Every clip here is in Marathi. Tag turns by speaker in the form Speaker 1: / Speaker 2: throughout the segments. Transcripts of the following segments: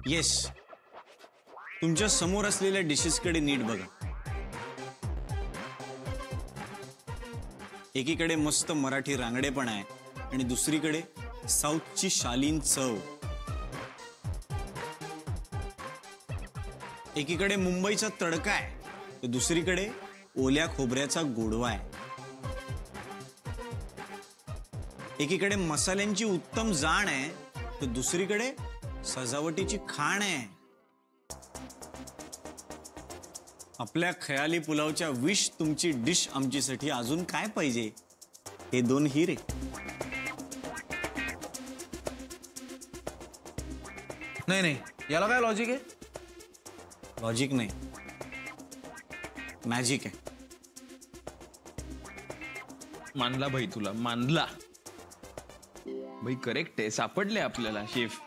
Speaker 1: येस, तुमच्या समोर असलेल्या डिशेसकडे नीट बघा. एकीकडे मस्त मराठी रांगडेपण आहे आणि दुसरीकडे साऊथची शालीन चव. एकीकडे मुंबईचा तडका आहे तर दुसरीकडे ओल्या खोबऱ्याचा गोडवा आहे. एकीकडे मसाल्यांची उत्तम जाण आहे तर दुसरीकडे सजावटीची खाण आहे. आपल्या खयाली पुलावच्या विश तुमची डिश आमचीसाठी अजून काय पाहिजे? हे दोन हिरे.
Speaker 2: नाही नाही, याला काय लॉजिक आहे?
Speaker 1: लॉजिक नाही, मॅजिक आहे.
Speaker 3: मानला भाई, तुला मानला भाई. करेक्ट आहे, सापडले आपल्याला शेफ.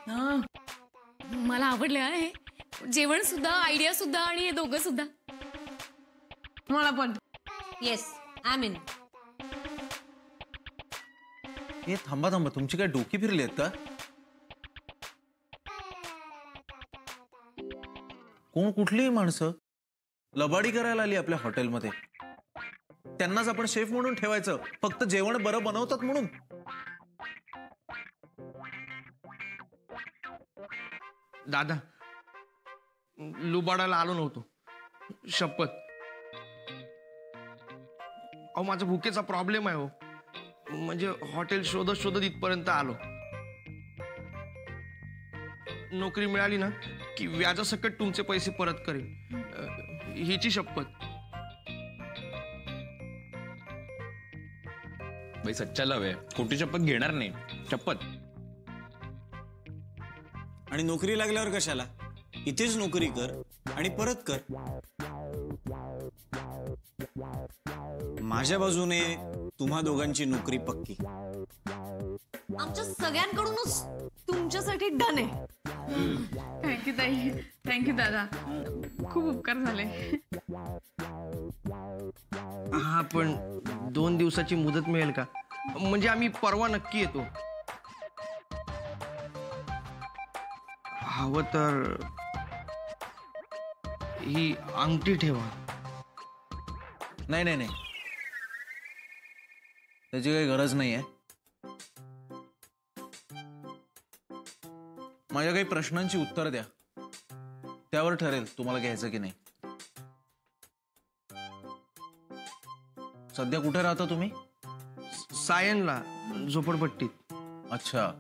Speaker 4: मला आवडले आहे जेवण सुद्धा, आयडिया सुद्धा आणि हे दोघं सुद्धा.
Speaker 5: मला पण. Yes, I mean.
Speaker 2: हे थांबा थांबा, तुमची काय डोकी फिरली आहेत का? कोण कुठलीही माणसं लबाडी करायला आली आपल्या हॉटेलमध्ये. त्यांनाच आपण शेफ म्हणून ठेवायचं फक्त जेवण बरं बनवतात म्हणून.
Speaker 6: दादा, लुबाडाला आलो नव्हतो, शपथ. अहो, माझा भुकेचा प्रॉब्लेम आहे हो. म्हणजे हॉटेल शोधत शोधत इथपर्यंत आलो. नोकरी मिळाली ना की व्याजासकट तुमचे पैसे परत करेन, हिची शपथ.
Speaker 3: भाई सच्चा लव आहे, खोटी शपथ घेणार नाही, शपथ.
Speaker 1: आणि नोकरी लागल्यावर कशाला? इथेच नोकरी कर आणि परत कर. माझ्या बाजूने तुम्हा दोघांची नोकरी पक्की.
Speaker 5: आमच्या सगळ्यांकडूनच तुमच्यासाठी डन आहे.
Speaker 7: थँक्यू ताई, थँक्यू दादा, खूप उपकार झाले.
Speaker 6: हा, पण 2 दिवसाची मुदत मिळेल का? म्हणजे आम्ही परवा नक्की येतो. हवं तर ही अंगठी ठेवा.
Speaker 2: नाही नाही नाही, त्याची काही गरज नाही आहे. माझ्या काही प्रश्नांची उत्तर द्या, त्यावर ठरेल तुम्हाला घ्यायचं की नाही. सध्या कुठे राहता तुम्ही?
Speaker 6: सायनला, झोपडपट्टीत.
Speaker 2: अच्छा,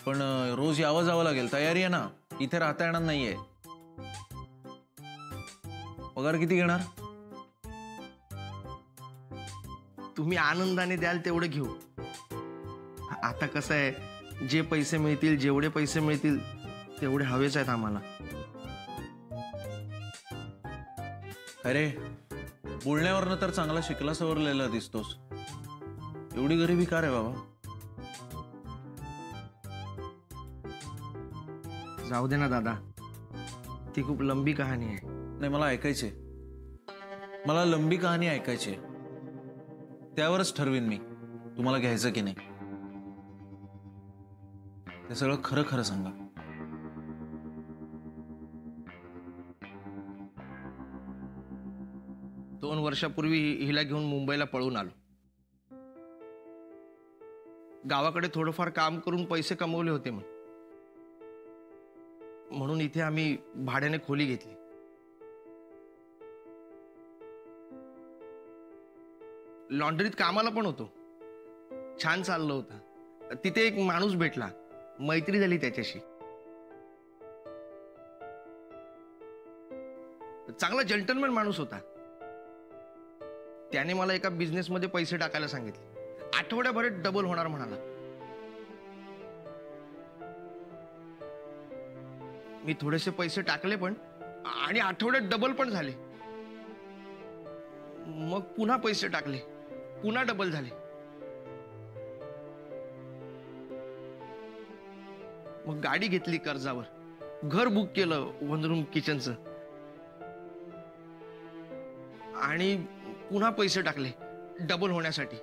Speaker 2: पण रोज यावं जावं लागेल, तयारी आहे ना? इथे राहता येणार नाहीये. पगार किती घेणार?
Speaker 6: तुम्ही आनंदाने द्याल तेवढं घेऊ. आता कसं आहे, जे पैसे मिळतील, जेवढे पैसे मिळतील तेवढे हवेच आहेत आम्हाला.
Speaker 2: अरे, बोलण्यावरनं तर चांगला शिकला सवरलेला दिसतोस. एवढी गरिबी का रे बाबा?
Speaker 6: जाऊ दे ना दादा, ती खूप लंबी कहाणी आहे.
Speaker 2: नाही, मला ऐकायचे, मला लंबी कहाणी ऐकायची. त्यावरच ठरवीन मी तुम्हाला घ्यायचं की नाही. ते सगळं खरं खरं सांगा.
Speaker 6: दोन वर्षापूर्वी हिला घेऊन मुंबईला पळून आलो. गावाकडे थोडंफार काम करून पैसे कमवले होते म्हणून इथे आम्ही भाड्याने खोली घेतली. लॉन्ड्रीत कामाला पण होतो, छान चाललं होतं. तिथे एक माणूस भेटला, मैत्री झाली त्याच्याशी. चांगला जेंटलमॅन माणूस होता. त्याने मला एका बिझनेसमध्ये पैसे टाकायला सांगितले. आठवड्याभरात डबल होणार म्हणाला. मी थोडेसे पैसे टाकले पण, आणि आठवड्यात डबल पण झाले. मग पुन्हा पैसे टाकले, पुन्हा डबल झाले. मग गाडी घेतली कर्जावर, घर बुक केलं 1 रूम किचनचं, आणि पुन्हा पैसे टाकले डबल होण्यासाठी.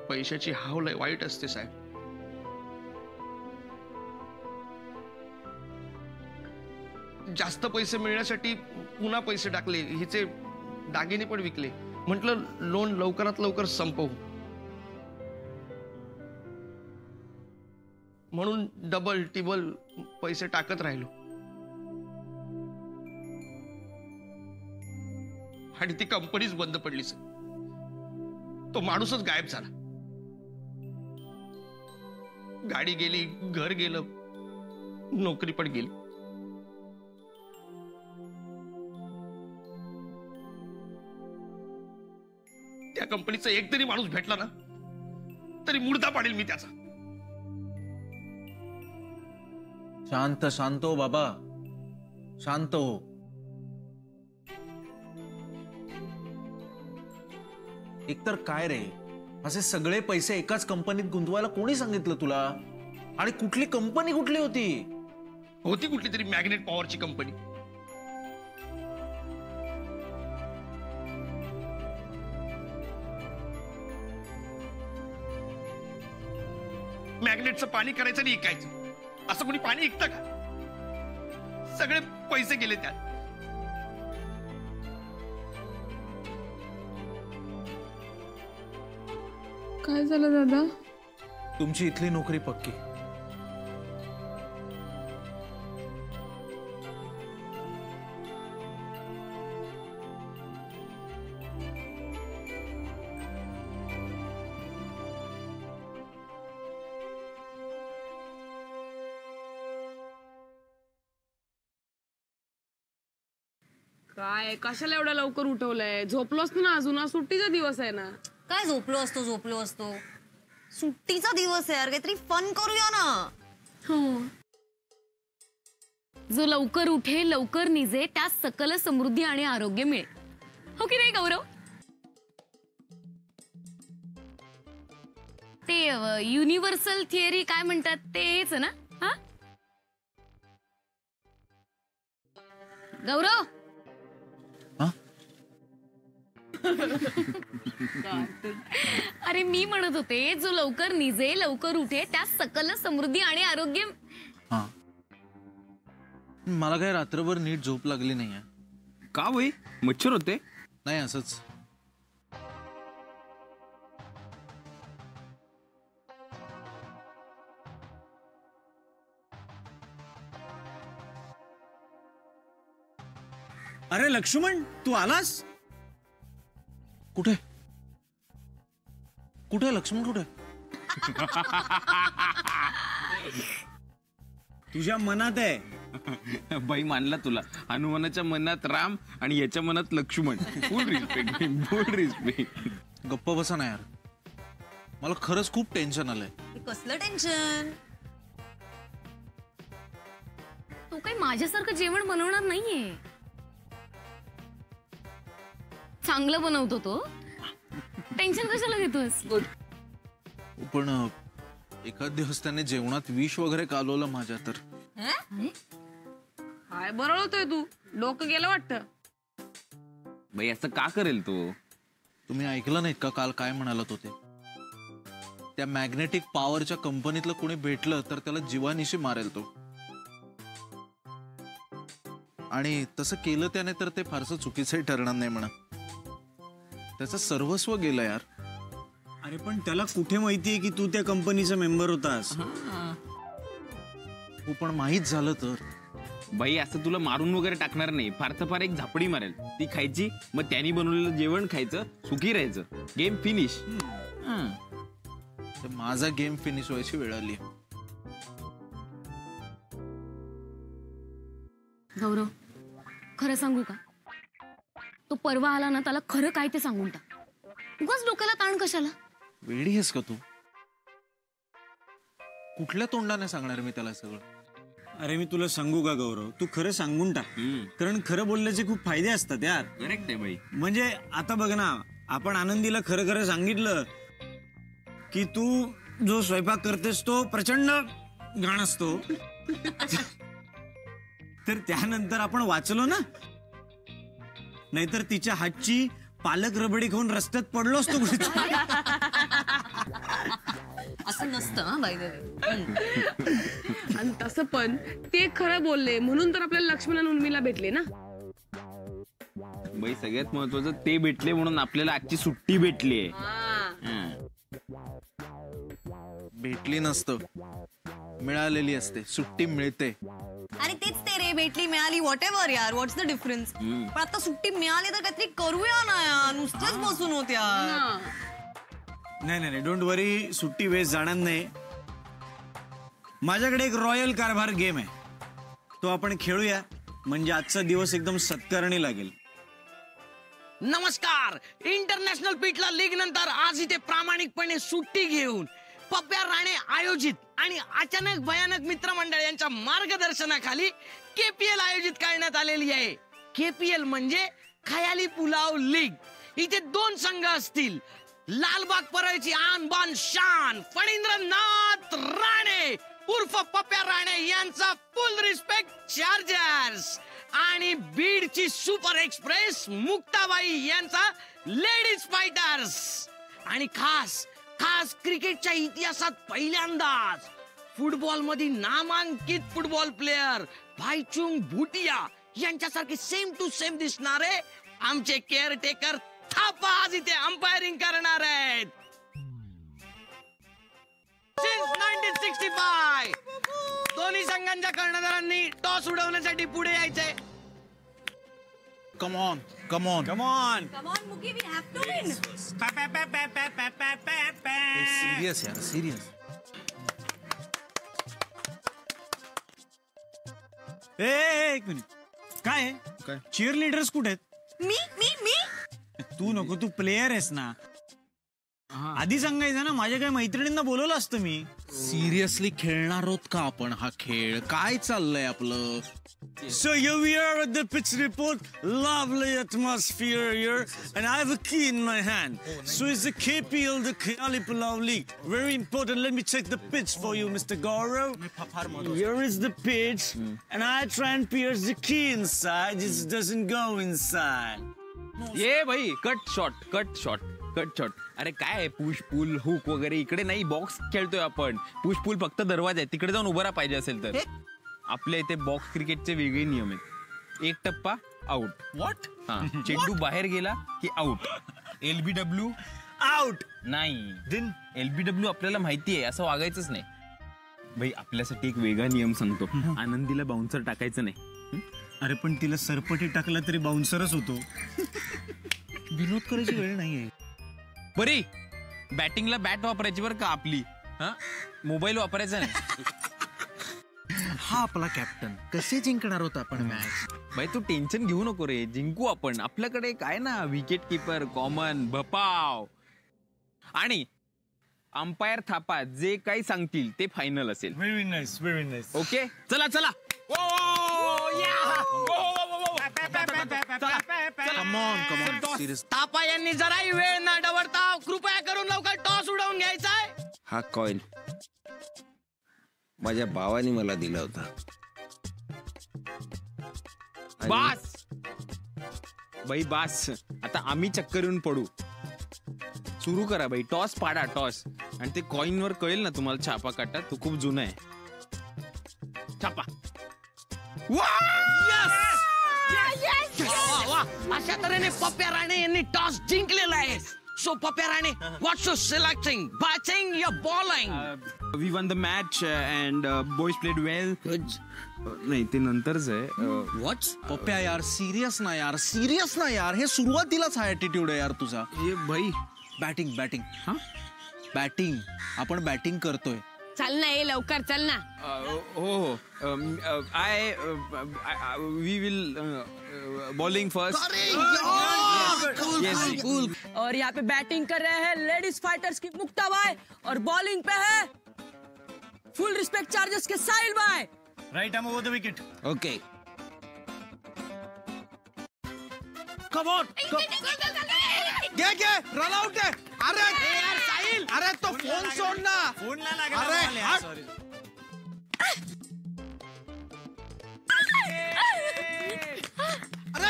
Speaker 6: पैशाची हाव लय वाईट असते साहेब. जास्त पैसे मिळण्यासाठी पुन्हा पैसे टाकले, हिचे दागिने पण विकले. म्हटलं लोन लवकरात लवकर संपवू, म्हणून डबल टिबल पैसे टाकत राहिलो. आणि ती कंपनीच बंद पडली सर. तो माणूसच गायब झाला. गाडी गेली, घर गेलं, नोकरी पण गेली. त्या कंपनीचा एक तरी माणूस भेटला ना तरी मुर्दा पाडेल मी त्याचा.
Speaker 2: शांत शांत हो बाबा, शांत हो. एकतर काय रे, असे सगळे पैसे एकाच कंपनीत गुंतवायला कोणी सांगितलं तुला? आणि कुठली कंपनी कुठली होती?
Speaker 6: होती कुठली तरी मॅग्नेट पॉवरची कंपनी. मॅग्नेटचं पाणी करायचं आणि विकायचं. असं कोणी पाणी विकतं का? सगळे पैसे गेले त्यात.
Speaker 7: काय झालं दादा?
Speaker 2: तुमची इथली नोकरी पक्की.
Speaker 7: काय कशाला एवढ्या लवकर उठवलंय? झोपलोच ना अजून, आज सुट्टीचा दिवस आहे ना.
Speaker 5: काय झोपलो असतो. सुट्टीचा दिवस आहे यार, काहीतरी फन करूया ना.
Speaker 4: हो. जो लवकर उठे लवकर निजे त्यास सकल समृद्धी आणि आरोग्य मिळेल. हो की नाही गौरव? ते युनिव्हर्सल थिअरी काय म्हणतात ते हेच ना? हा गौरव, अरे मी म्हणत होते जो लवकर निजे लवकर उठे त्यास सकल समृद्धी आणि आरोग्य.
Speaker 2: हा, मला काही रात्रभर नीट झोप लागली नाहीये.
Speaker 3: का भाई, मच्छर होते?
Speaker 2: नाही, असंच.
Speaker 1: अरे लक्ष्मण, तू आलास?
Speaker 2: कुठे कुठे लक्ष्मण, कुठे?
Speaker 1: तुझ्या मनात आहे.
Speaker 3: बाई मानला तुला. हनुमानाच्या मनात राम आणि याच्या मनात Laxman. Full respect, full respect.
Speaker 2: गप्प बसा ना यार, मला खरंच खूप टेन्शन आलंय.
Speaker 5: कसलं टेन्शन?
Speaker 4: तू काही माझ्यासारखं जेवण बनवणार नाहीये. चांगलं बनवतो तो. टेन्शन कशाला घेतोस?
Speaker 2: पण एखाद दिवस त्याने जेवणात विष वगैरे कालवलं माझ्या तर.
Speaker 7: काय बरळतोय तू? डोकं गेलं वाटतं.
Speaker 3: बाई असं का करेल तो?
Speaker 2: तुम्ही ऐकलं नाहीत का काल काय म्हणालात होते? त्या मॅग्नेटिक पॉवरच्या कंपनीतलं कोणी भेटलं तर त्याला जीवानिशी मारेल तो. आणि तसं केलं त्याने तर ते फारसं चुकीचंही ठरणार नाही म्हणा. त्याचं सर्वस्व गेलं यार.
Speaker 1: अरे पण त्याला कुठे माहितीये की तू त्या कंपनीचा मेंबर होतास?
Speaker 2: हो, पण माहीत झालं तर.
Speaker 3: बाई असं तुला मारून वगैरे टाकणार नाही. फार तर फार एक झापडी मारेल, ती खायची, मग त्यांनी बनवलेलं जेवण खायचं, सुखी राहायचं. Game finish.
Speaker 2: माझा गेम फिनिश व्हायची वेळ आली.
Speaker 4: गौरव, खरं सांगू का? तो परवा आला ना, त्याला खरं काय ते सांगून टाक. उगाच डोक्याला ताण कशाला?
Speaker 2: वेडी आहेस का तू? कुठल्या तोंडाने सांगणार मी त्याला सगळं?
Speaker 1: अरे मी तुला सांगू का गौरव, तू खरं सांगून टाक. कारण खरं बोलण्याचे खूप फायदे असतात यार.
Speaker 3: करेक्ट आहे बाई.
Speaker 1: म्हणजे आता बघ ना, आपण आनंदीला खरं खरं सांगितलं की तू जो स्वयंपाक करतेस तो प्रचंड घाण असतो. तर त्यानंतर आपण वाचलो ना, नाहीतर तिच्या हातची पालक रबडी खाऊन रस्त्यात पडलो असतो.
Speaker 5: असं नसतं बाय द वे.
Speaker 7: आणि तसं पण ते खरं बोलले म्हणून तर आपल्याला लक्ष्मण आणि उर्मिला भेटले ना.
Speaker 3: बाई सगळ्यात महत्वाचं ते भेटले म्हणून आपल्याला आजची सुट्टी भेटली.
Speaker 2: भेटली नसतं, मिळालेली असते, सुट्टी मिळते.
Speaker 5: अरे तेच ते रे, भेटली मिळाली व्हॉट एव्हर यार, व्हॉट्स द डिफरन्स. पण आता सुट्टी मिळाली तर काहीतरी करूया ना यार, नुसतेच बसून होत यार.
Speaker 1: नाही नाही डोंट वरी, सुट्टी वेस्ट जाणार नाही. माझ्याकडे एक रॉयल कारभार गेम आहे, तो आपण खेळूया. म्हणजे आजचा दिवस एकदम सत्कारणी लागेल.
Speaker 8: नमस्कार. इंटरनॅशनल पीटला लीग नंतर आज इथे प्रामाणिकपणे सुट्टी घेऊन पप्प्या राणे आयोजित आणि अचानक भयानक मित्रमंडळ यांच्या मार्गदर्शनाखाली केपीएल आयोजित करण्यात आलेली आहे. केपीएल म्हणजे खयाली पुलाव लीग. इथे 2 संघ असतील. लालबाग परळची आन बान शान फणींद्रनाथ राणे उर्फ पप्प्या राणे यांचा फुल रिस्पेक्ट चार्जर्स आणि बीडची सुपर एक्सप्रेस मुक्ताबाई यांचा लेडीज फायटर्स. आणि खास खास क्रिकेटच्या इतिहासात पहिल्यांदाच फुटबॉल मध्ये नामांकित फुटबॉल प्लेयर भाईचुंग भुटिया यांच्यासारखे सेम टू सेम दिसणारे आमचे केअरटेकर थापा आज इथे अंपायरिंग करणार आहेत. सिन्स 1965 दोन्ही संघांच्या कर्णधारांनी टॉस उडवण्यासाठी पुढे यायचे.
Speaker 2: Come on come on
Speaker 1: come on.
Speaker 5: Come on, Muki, we have to win.
Speaker 2: Serious यार, सिरियस.
Speaker 1: एक मिनिट, काय
Speaker 2: काय?
Speaker 1: चिअर लिडर्स कुठे आहेत?
Speaker 5: मी
Speaker 1: तू नको, तू प्लेयर आहेस ना. आधी सांगायचं ना, माझ्या काही मैत्रिणींना बोलवलं असतं मी.
Speaker 2: सिरियसली खेळणार आहोत का आपण हा खेळ? काय चाललंय आपलं?
Speaker 1: So here we are at the pitch report. Lovely atmosphere here, and I have a key in my hand. So it's the KPL, the Khayali Pulav League. Very important. Let me check the pitch for you, Mr. Gaurav. Here is the pitch, and I try and pierce the key inside. It doesn't go inside.
Speaker 3: ये भाई कट शॉट. अरे काय पुश पुल हुक वगैरे इकडे नाही, बॉक्स खेळतोय आपण. पुश पुल फक्त दरवाजा आहे, तिकडे जाऊन उभं राहा पाहिजे असेल तर. आपल्या इथे बॉक्स क्रिकेटचे वेगळे नियम आहेत. 1 टप्पा आउट.
Speaker 2: व्हॉट?
Speaker 3: हा, चेंडू बाहेर गेला की आउट. LBW
Speaker 1: Out.
Speaker 3: नाही. LBW आपल्याला माहिती आहे, असं वागायचंच नाही. भाई आपल्यासाठी एक वेगळा नियम सांगतो. आनंदीला बाउन्सर टाकायचं नाही.
Speaker 1: अरे पण तिला सरपटी टाकला तरी बाउन्सरच होतो. विनोद करायची वेळ नाहीये.
Speaker 3: बरी बॅटिंगला बॅट वापरायची बरं का आपली. हा, मोबाईल वापरायचा नाही.
Speaker 2: हा आपला कॅप्टन. कसे जिंकणार होता आपण मॅच?
Speaker 3: भाई तू टेन्शन घेऊ नको रे, जिंकू आपण. आपल्याकडे काय ना, विकेट किपर कॉमन भपाव आणि अंपायर थापा जे काही सांगतील ते फायनल असेल.
Speaker 1: Very nice, very nice.
Speaker 3: Okay, चला.
Speaker 2: Come on serious.
Speaker 8: थापा यांनी जराही वेळ न डवरता कृपया करून लवकर टॉस उडवून घ्यायचा आहे.
Speaker 9: हा कॉइन माझ्या भावाने मला दिला होता.
Speaker 3: बास आता आम्ही चक्कर येऊन पडू. सुरू करा बाई, टॉस पाडा टॉस. आणि ते कॉइन वर कळेल ना तुम्हाला छापा काटा, तो खूप जुना आहे. छापा.
Speaker 8: अशा तऱ्हेने पप्प्या राणे यांनी टॉस जिंकलेला आहे. So Pappya Rane, what's your selecting, batting या bowling?
Speaker 3: We won the match and boys played well. नाही ते नंतरच आहे.
Speaker 8: व्हॉट?
Speaker 2: पप्प्या यार, सिरियस ना यार. हे सुरुवातीलाच हा ऍटिट्यूड आहे यार तुझा.
Speaker 3: ये भाई
Speaker 2: बॅटिंग. हा, बॅटिंग. आपण बॅटिंग करतोय.
Speaker 7: चल ना, ये लवकर चल ना.
Speaker 3: हो वी विल बॉलिंग फर्स्ट.
Speaker 10: और यहाँ पे बैटिंग कर रहे हैं लेडीज फाइटर्स की मुक्ता बाई और बॉलिंग पे है फुल रिस्पेक्ट चार्जर्स के साहिल बाई.
Speaker 1: Right, I'm over the wicket.
Speaker 9: Okay.
Speaker 2: Come on. घे रन आउट आहे. अरे यार साहिल, अरे तो फोन सोड ना.
Speaker 1: फोन ला लागला.
Speaker 2: अरे,
Speaker 1: मला. Sorry.
Speaker 2: अरे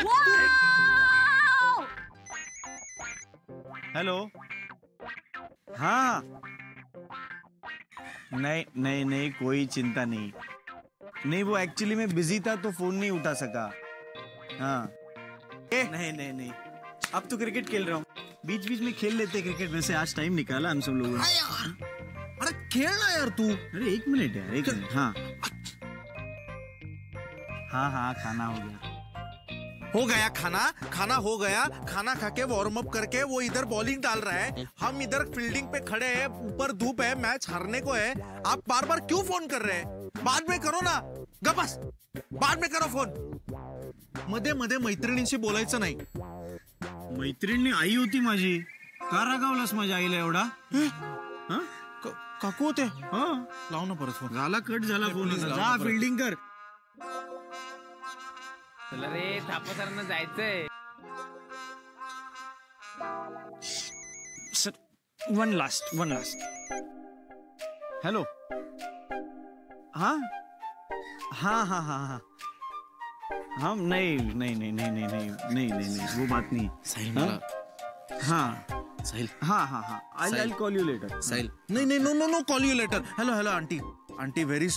Speaker 1: हेलो. हाँ, नहीं, कोई चिंता नहीं. नहीं वो एक्चुअली मैं बिजी था तो फोन नहीं उठा सका। हाँ नहीं अब तो क्रिकेट खेल रहा हूँ, बीच बीच में खेल लेते क्रिकेट। वैसे आज टाइम निकाला हम सब लोगों ने।
Speaker 2: अरे खेलना यार तू।
Speaker 1: अरे 1 मिनट यार, 1 मिनट। हाँ खाना हो गया।
Speaker 2: खाना हो गया। खाना खा के वार्म अप करके वो इधर बॉलिंग डाल रहा है, हम इधर फील्डिंग पे खड़े हैं, ऊपर धूप है, मैच हारने को है। आप बार बार क्यों फोन कर रहे हैं? बाद में करो ना, गपस बाद में करो फोन। मध्ये मध्ये मैत्रिणींशी बोलायचं नाही।
Speaker 1: मैत्रिणी आई होती माझी, का रागावलास माझ्या आईला एवढा?
Speaker 2: काकू होते? लाव ना परत फोन।
Speaker 1: झाला, कट झाला फोन। जा फील्डिंग कर।
Speaker 3: चला रे, थापासरांना जायचंय।
Speaker 1: Sir one last hello. हाँ नहीं वो बात नहीं।
Speaker 2: साहिल
Speaker 1: हाँ I'll call you later।
Speaker 2: Sahil नहीं no call you later. Hello aunty very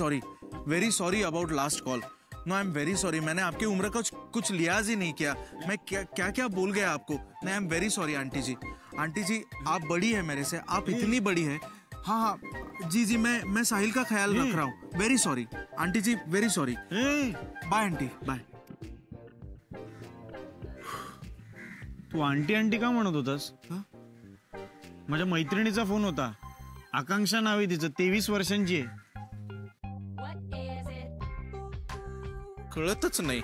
Speaker 2: sorry about last call. No I am very sorry, मैंने आपकी उम्र का कुछ लिहाज ही नहीं किया। मैं क्या बोल गया आपको। I am very sorry aunty ji आप बड़ी है मेरे से, आप इतनी बड़ी है। हाँ जी मैं साहिल का ख्याल रख रहा हूँ। Very sorry aunty ji, very sorry. Bye aunty, bye.
Speaker 1: तू आंटी का म्हणत होतास? माझ्या मैत्रिणीचा फोन होता, आकांक्षा नाव आहे तिचं, 23 वर्षांची आहे।
Speaker 2: कळतच नाही।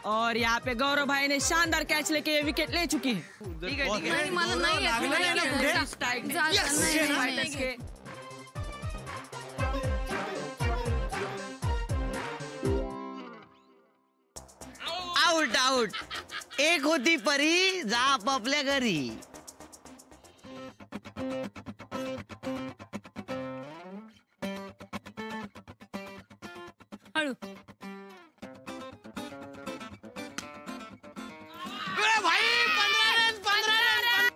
Speaker 10: और यहाँ पे गौरव भाई ने शानदार कैच लेके ये विकेट ले चुकी है।
Speaker 5: ठीक है मला नाही
Speaker 8: आउट। एक होती परी, जा आपापल्या घरी।
Speaker 4: हळू।
Speaker 8: भाई 15 रन।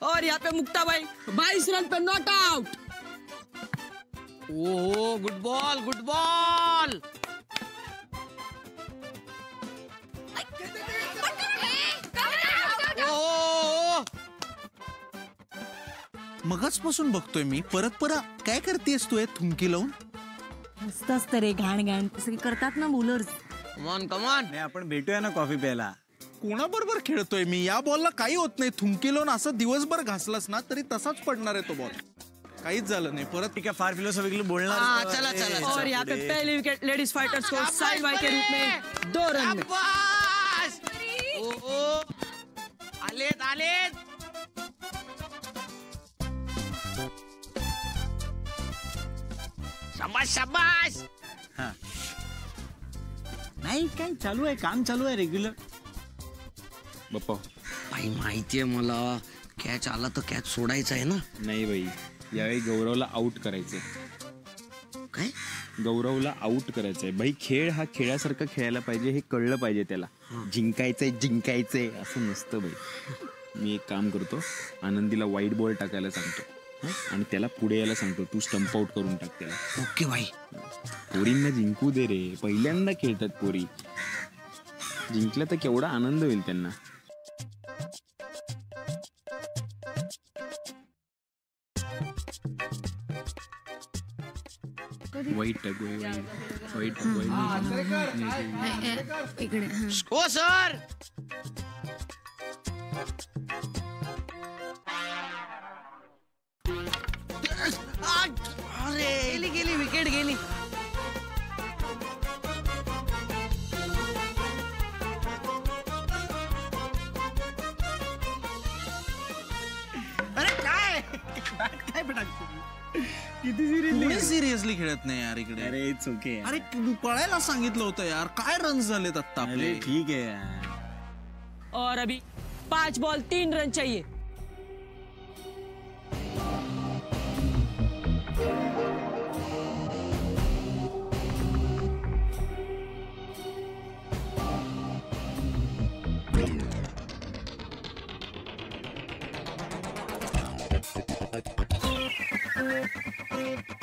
Speaker 10: और यहाँ पे मुक्ता भाई 22 रन पे not out.
Speaker 8: Oh good ball.
Speaker 2: मगाचपासून बघतोय मी, परत काय करतेस तू? थुमकी लावून
Speaker 5: मस्त असतं रे, घाण तसं करतात ना बॉलर्स।
Speaker 8: कमॉन
Speaker 1: नाही आपण भेटूया ना कॉफी प्यायला।
Speaker 2: कोणाबरोबर खेळतोय मी? या बॉलला काही होत नाही, थुमकी लावून असं दिवसभर घासलास ना तरी तसाच पडणार आहे तो बॉल, काहीच झालं नाही। परत
Speaker 1: ठीक है, फार फिलोसॉफिकली बोलणार।
Speaker 8: चला।
Speaker 10: और यहाँ पे पहली विकेट लेडीज फाइटर्स को साहिल भाई के रूप में 2 रन में।
Speaker 8: आलेत। शाबाश।
Speaker 1: नाही काय चालू आहे, काम चालू आहे रेग्युलर।
Speaker 3: बाप्पा
Speaker 8: भाई माहितीये मला, कॅच आला तर कॅच सोडायचा आहे ना?
Speaker 3: नाही भाई, यावेळी गौरवला आउट करायचंय।
Speaker 8: काय?
Speaker 3: गौरवला आउट करायचंय भाई। खेळ हा खेळासारखं खेळायला पाहिजे, हे कळलं पाहिजे त्याला। जिंकायचंय असं नसतं भाई। मी एक काम करतो, आनंदीला व्हाईट बॉल टाकायला सांगतो आणि त्याला पुढे यायला सांगतो, तू स्टंप आउट करून टाक त्याला।
Speaker 8: ओके भाई।
Speaker 3: पोरींना जिंकू दे रे, पहिल्यांदा खेळतात पोरी, जिंकलं तर केवढा आनंद होईल त्यांना। वाईट
Speaker 4: इकडे।
Speaker 8: हो सर। अरे गेली विकेट गेली।
Speaker 2: अरे काय किती सिरियसली खेळत नाही यार इकडे।
Speaker 1: अरे इट्स ओके।
Speaker 2: अरे पळायला सांगितलं होतं यार, काय रन्स झालेत आता आपले?
Speaker 1: ठीक है यार।
Speaker 10: और अभी 5 बॉल 3 रन चाहिए।
Speaker 5: यार